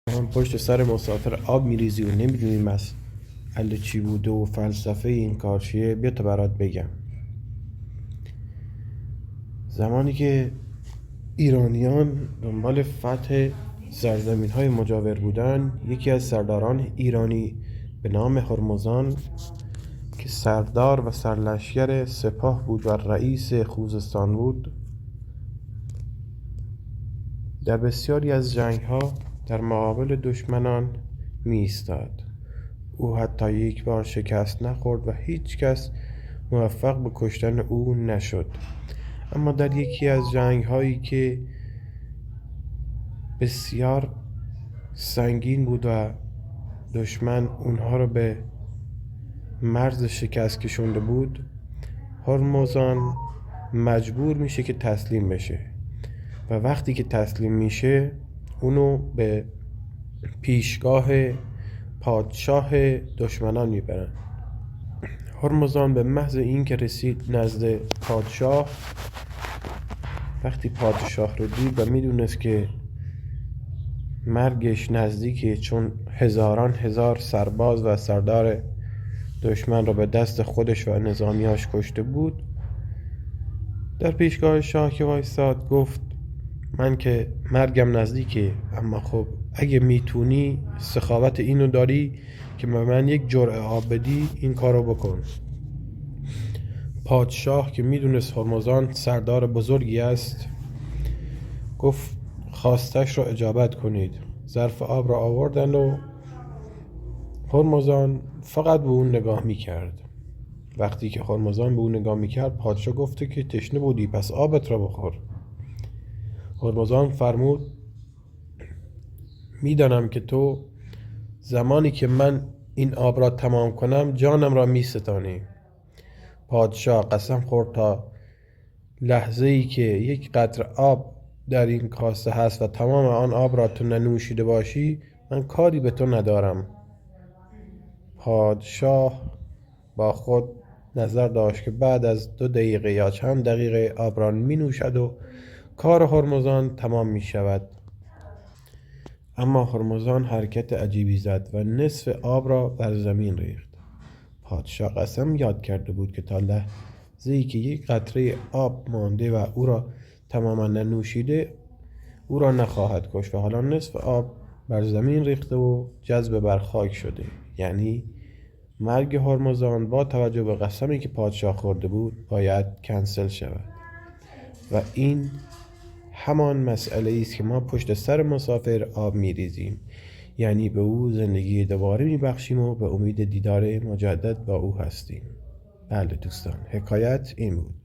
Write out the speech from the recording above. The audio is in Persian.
هم پشت سر مسافر آب میریزی و نمیدونی مسئله چی بوده و فلسفه این کار چیه. بیا تا برات بگم. زمانی که ایرانیان دنبال فتح سرزمین های مجاور بودن، یکی از سرداران ایرانی به نام هرمزان که سردار و سرلشکر سپاه بود و رئیس خوزستان بود، در بسیاری از جنگ ها در مقابل دشمنان می ایستاد. او حتی یک بار شکست نخورد و هیچ کس موفق به کشتن او نشد. اما در یکی از جنگ هایی که بسیار سنگین بود و دشمن اونها رو به مرز شکست کشونده بود، هرمزان مجبور میشه که تسلیم بشه و وقتی که تسلیم میشه اونو به پیشگاه پادشاه دشمنان میبرن. هرمزان به محض این که رسید نزد پادشاه، وقتی پادشاه رو دید و میدونست که مرگش نزدیکه، چون هزاران هزار سرباز و سردار دشمن رو به دست خودش و نظامیاش کشته بود، در پیشگاه شاه که وایستاد گفت من که مرگم نزدیکه، اما خب اگه میتونی سخاوت اینو داری که به من یک جرعه آب بدی، این کارو بکن. پادشاه که میدونست هرمزان سردار بزرگی است گفت خواستش رو اجابت کنید. ظرف آب را آوردن و هرمزان فقط به اون نگاه میکرد. وقتی که هرمزان به اون نگاه میکرد، پادشاه گفته که تشنه بودی، پس آبت را بخور. هرمزان فرمود میدانم که تو زمانی که من این آب را تمام کنم جانم را میستانی. پادشاه قسم خورد تا لحظه ای که یک قطره آب در این کاسه هست و تمام آن آب را تو ننوشیده باشی، من کاری به تو ندارم. پادشاه با خود نظر داشت که بعد از 2 دقیقه یا چند دقیقه آب را می نوشد و کار هرمزان تمام می شود. اما هرمزان حرکت عجیبی زد و نصف آب را بر زمین ریخت. پادشاه قسم یاد کرده بود که تا لحظه‌ای که یک قطره آب مانده و او را تماما ننوشیده او را نخواهد کشت و حالا نصف آب بر زمین ریخته و جذب بر خاک شده. یعنی مرگ هرمزان با توجه به قسمی که پادشاه خورده بود باید کنسل شود. و این همان مسئله است که ما پشت سر مسافر آب میریزیم، یعنی به او زندگی دوباره میبخشیم و به امید دیدار مجدد با او هستیم. بله دوستان، حکایت این بود.